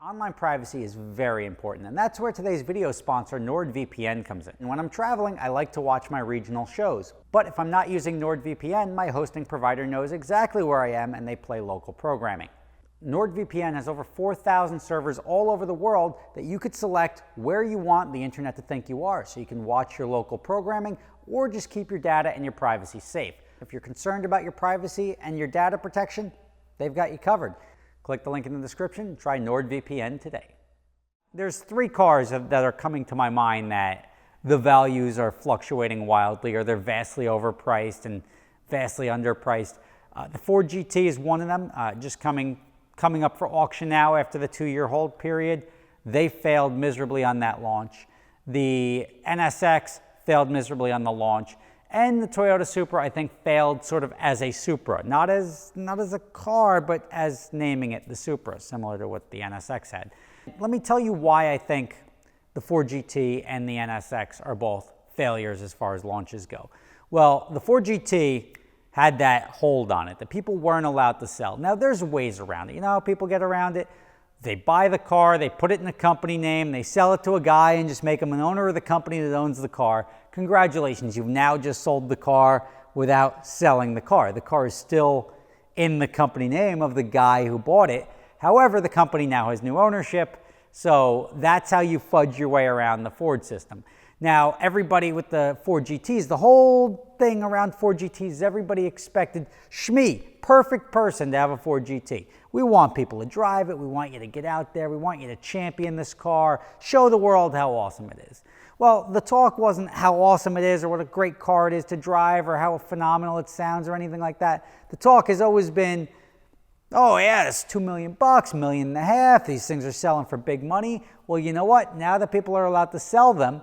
Online privacy is very important, and that's where today's video sponsor NordVPN comes in. And when I'm traveling, I like to watch my regional shows. But if I'm not using NordVPN, my hosting provider knows exactly where I am and they play local programming. NordVPN has over 4,000 servers all over the world that you could select where you want the internet to think you are, so you can watch your local programming or just keep your data and your privacy safe. If you're concerned about your privacy and your data protection, they've got you covered. Click the link in the description and try NordVPN today. There's three cars that are coming to my mind that the values are fluctuating wildly, or they're vastly overpriced and vastly underpriced. The Ford GT is one of them, just coming up for auction now after the 2-year hold period. They failed miserably on that launch. The NSX failed miserably on the launch. And the Toyota Supra, I think, failed sort of as a Supra. Not as a car, but as naming it the Supra, similar to what the NSX had. Let me tell you why I think the Ford GT and the NSX are both failures as far as launches go. Well, the Ford GT had that hold on it, that people weren't allowed to sell. Now, there's ways around it. You know how people get around it? They buy the car, they put it in a company name, they sell it to a guy and just make him an owner of the company that owns the car. Congratulations, you've now just sold the car without selling the car. The car is still in the company name of the guy who bought it. However, the company now has new ownership, so that's how you fudge your way around the Ford system. Now, everybody with the Ford GTs, the whole thing around Ford GTs, everybody expected Shmi, perfect person to have a Ford GT. We want people to drive it. We want you to get out there. We want you to champion this car, show the world how awesome it is. Well, the talk wasn't how awesome it is or what a great car it is to drive or how phenomenal it sounds or anything like that. The talk has always been, oh yeah, it's $2 million, $1.5 million. These things are selling for big money. Well, you know what? Now that people are allowed to sell them,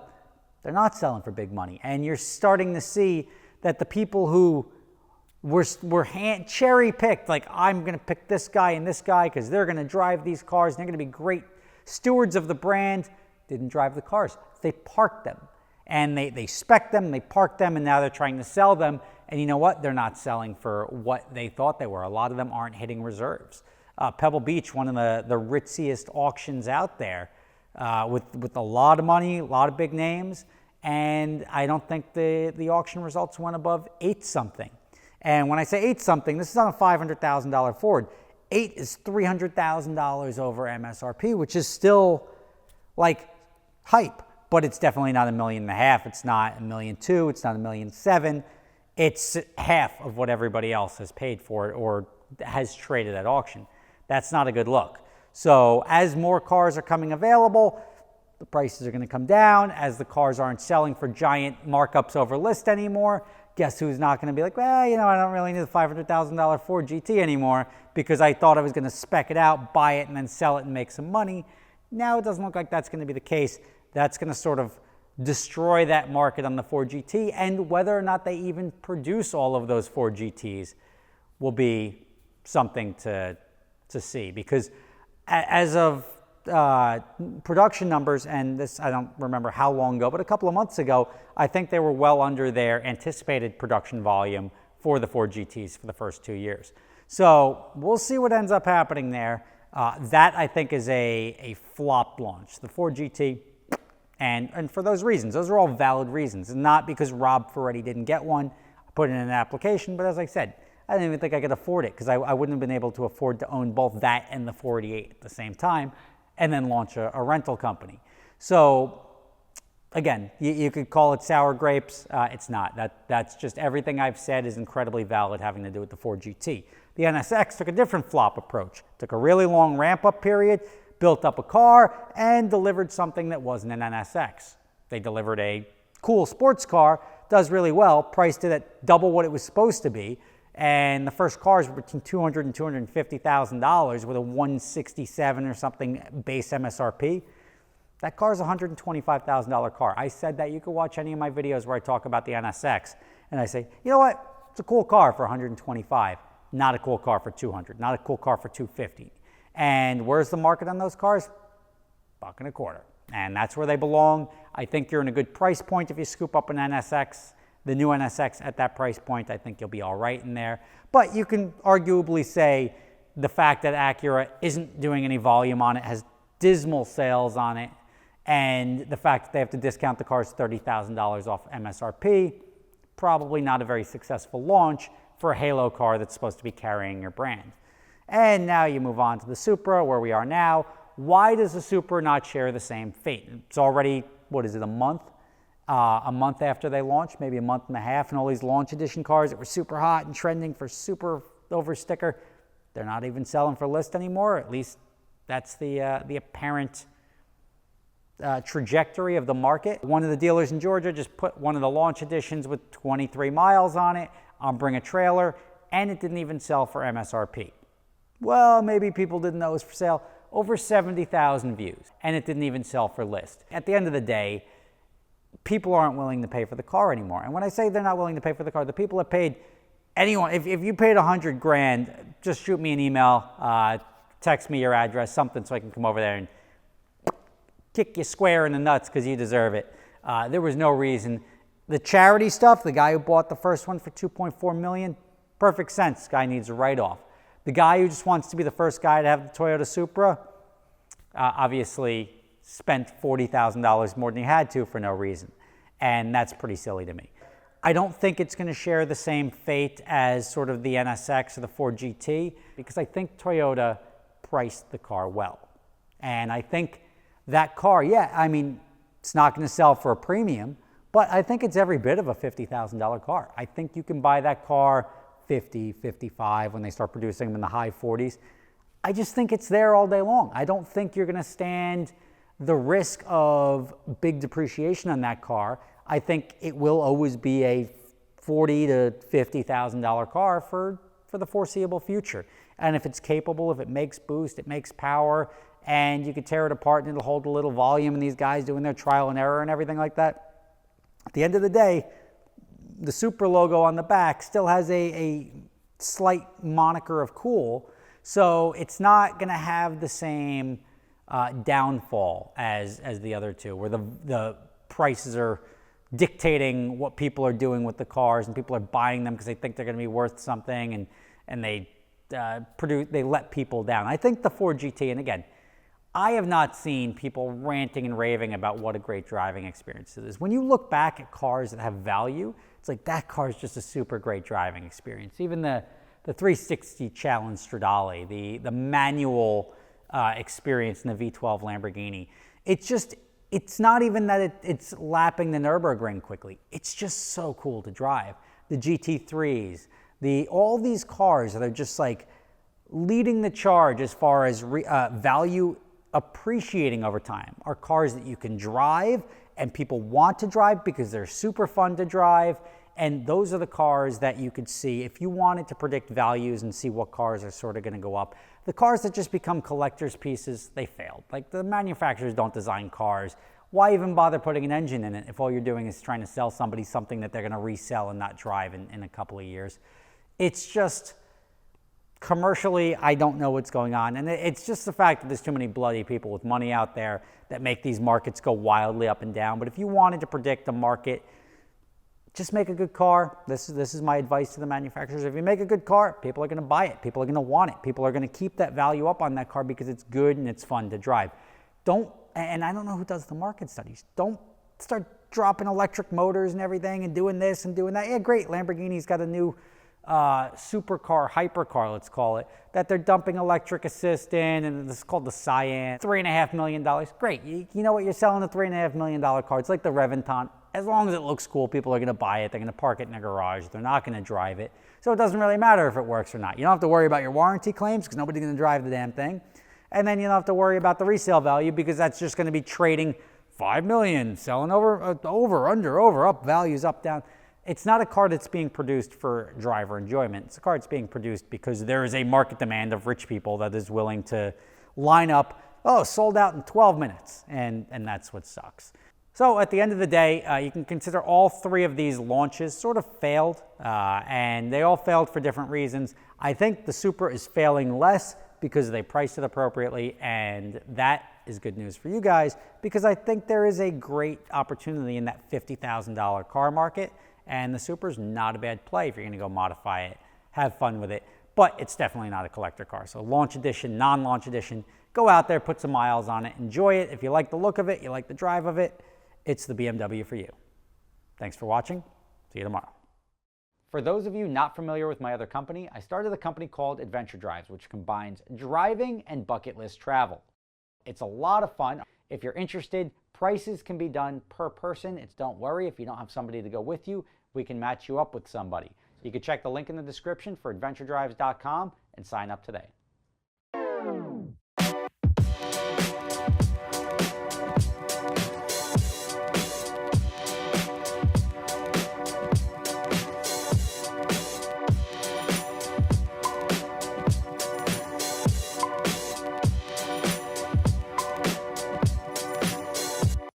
they're not selling for big money. And you're starting to see that the people who were cherry-picked, like I'm going to pick this guy and this guy because they're going to drive these cars and they're going to be great stewards of the brand, didn't drive the cars. They parked them. And they spec them, they park them, and now they're trying to sell them. And you know what? They're not selling for what they thought they were. A lot of them aren't hitting reserves. Pebble Beach, one of the ritziest auctions out there, with a lot of money, a lot of big names, and I don't think the auction results went above 8-something. And when I say 8-something, this is on a $500,000 Ford. 8 is $300,000 over MSRP, which is still like hype, but it's definitely not $1.5 million. It's not $1.2 million. It's not $1.7 million. It's half of what everybody else has paid for it or has traded at auction. That's not a good look. So as more cars are coming available, the prices are going to come down. As the cars aren't selling for giant markups over list anymore, guess who's not going to be like, well, you know, I don't really need the $500,000 Ford GT anymore because I thought I was going to spec it out, buy it, and then sell it and make some money. Now it doesn't look like that's going to be the case. That's going to sort of destroy that market on the Ford GT, and whether or not they even produce all of those Ford GTs will be something to see, because as of production numbers, and this I don't remember how long ago, but a couple of months ago, I think they were well under their anticipated production volume for the Ford GTs for the first 2 years. So we'll see what ends up happening there. That I think is a flop launch, the Ford GT, and for those reasons. Those are all valid reasons, not because Rob Ferretti didn't get one, put in an application, but as I said, I didn't even think I could afford it because I wouldn't have been able to afford to own both that and the 48 at the same time and then launch a rental company. So again, you could call it sour grapes. It's not. That's just everything I've said is incredibly valid having to do with the Ford GT. The NSX took a different flop approach. Took a really long ramp-up period, built up a car, and delivered something that wasn't an NSX. They delivered a cool sports car, does really well, priced it at double what it was supposed to be, and the first cars were between $200,000 and $250,000 with a $167 or something base MSRP. That car is a $125,000 car. I said that. You can watch any of my videos where I talk about the NSX, and I say, you know what? It's a cool car for $125,000, not a cool car for $200,000, not a cool car for $250,000. And where's the market on those cars? $1.25. And that's where they belong. I think you're in a good price point if you scoop up an NSX, the new NSX at that price point. I think you'll be all right in there. But you can arguably say the fact that Acura isn't doing any volume on it dismal sales on it, and the fact that they have to discount the cars $30,000 off MSRP, probably not a very successful launch for a halo car that's supposed to be carrying your brand. And now you move on to the Supra, where we are now. Why does the Supra not share the same fate? It's already, what is it, a month? A month after they launched, maybe a month and a half, and all these launch edition cars that were super hot and trending for super over sticker, they're not even selling for list anymore. At least that's the apparent trajectory of the market. One of the dealers in Georgia just put one of the launch editions with 23 miles on it on Bring a Trailer, and it didn't even sell for MSRP. Well, maybe people didn't know it was for sale. Over 70,000 views, and it didn't even sell for list. At the end of the day, people aren't willing to pay for the car anymore. And when I say they're not willing to pay for the car, the people that paid, anyone, if you paid 100 grand, just shoot me an email, text me your address, something, so I can come over there and kick you square in the nuts because you deserve it. There was no reason. The charity stuff, the guy who bought the first one for $2.4 million, perfect sense. This guy needs a write-off. The guy who just wants to be the first guy to have the Toyota Supra, obviously spent $40,000 more than he had to for no reason. And that's pretty silly to me. I don't think it's going to share the same fate as sort of the NSX or the Ford GT, because I think Toyota priced the car well. And I think that car, yeah, I mean, it's not going to sell for a premium, but I think it's every bit of a $50,000 car. I think you can buy that car 50, 55 when they start producing them in the high 40s. I just think it's there all day long. I don't think you're going to stand the risk of big depreciation on that car. I think it will always be a $40,000 to $50,000 car for the foreseeable future. And if it's capable, if it makes boost, it makes power, and you could tear it apart and it'll hold a little volume, and these guys doing their trial and error and everything like that, at the end of the day, the Supra logo on the back still has a slight moniker of cool, so it's not going to have the same downfall as the other two, where the prices are dictating what people are doing with the cars, and people are buying them because they think they're going to be worth something, and they let people down. I think the Ford GT, and again, I have not seen people ranting and raving about what a great driving experience it is. When you look back at cars that have value, it's like that car is just a super great driving experience. Even the 360 Challenge Stradale, the manual experience in the V12 Lamborghini, it's not even that it's lapping the Nürburgring quickly. It's just so cool to drive. The GT3s, all these cars that are just like leading the charge as far as value appreciating over time are cars that you can drive and people want to drive because they're super fun to drive. And those are the cars that you could see if you wanted to predict values and see what cars are sort of going to go up. The cars that just become collector's pieces, they failed. Like, the manufacturers don't design cars. Why even bother putting an engine in it if all you're doing is trying to sell somebody something that they're going to resell and not drive in a couple of years? It's just, commercially, I don't know what's going on. And it's just the fact that there's too many bloody people with money out there that make these markets go wildly up and down. But if you wanted to predict a market, just make a good car. This is my advice to the manufacturers. If you make a good car, people are going to buy it. People are going to want it. People are going to keep that value up on that car because it's good and it's fun to drive. And I don't know who does the market studies. Don't start dropping electric motors and everything and doing this and doing that. Yeah, great. Lamborghini's got a new supercar, hypercar, let's call it, that they're dumping electric assist in, and it's called the Cyan. $3.5 million. Great. You know what? You're selling a $3.5 million car. It's like the Reventon. As long as it looks cool, people are going to buy it. They're going to park it in their garage. They're not going to drive it. So it doesn't really matter if it works or not. You don't have to worry about your warranty claims because nobody's going to drive the damn thing. And then you don't have to worry about the resale value because that's just going to be trading $5 million, selling over, under, up, values up, down. It's not a car that's being produced for driver enjoyment. It's a car that's being produced because there is a market demand of rich people that is willing to line up, sold out in 12 minutes, and that's what sucks. So at the end of the day, you can consider all three of these launches sort of failed, and they all failed for different reasons. I think the Supra is failing less because they priced it appropriately, and that is good news for you guys because I think there is a great opportunity in that $50,000 car market, and the Supra is not a bad play if you're going to go modify it, have fun with it, but it's definitely not a collector car. So launch edition, non-launch edition, Go out there, put some miles on it, enjoy it. If you like the look of it, you like the drive of it, it's the BMW for you. Thanks for watching. See you tomorrow. For those of you not familiar with my other company, I started a company called Adventure Drives, which combines driving and bucket list travel. It's a lot of fun. If you're interested, prices can be done per person. Don't worry if you don't have somebody to go with you, we can match you up with somebody. You can check the link in the description for adventuredrives.com and sign up today.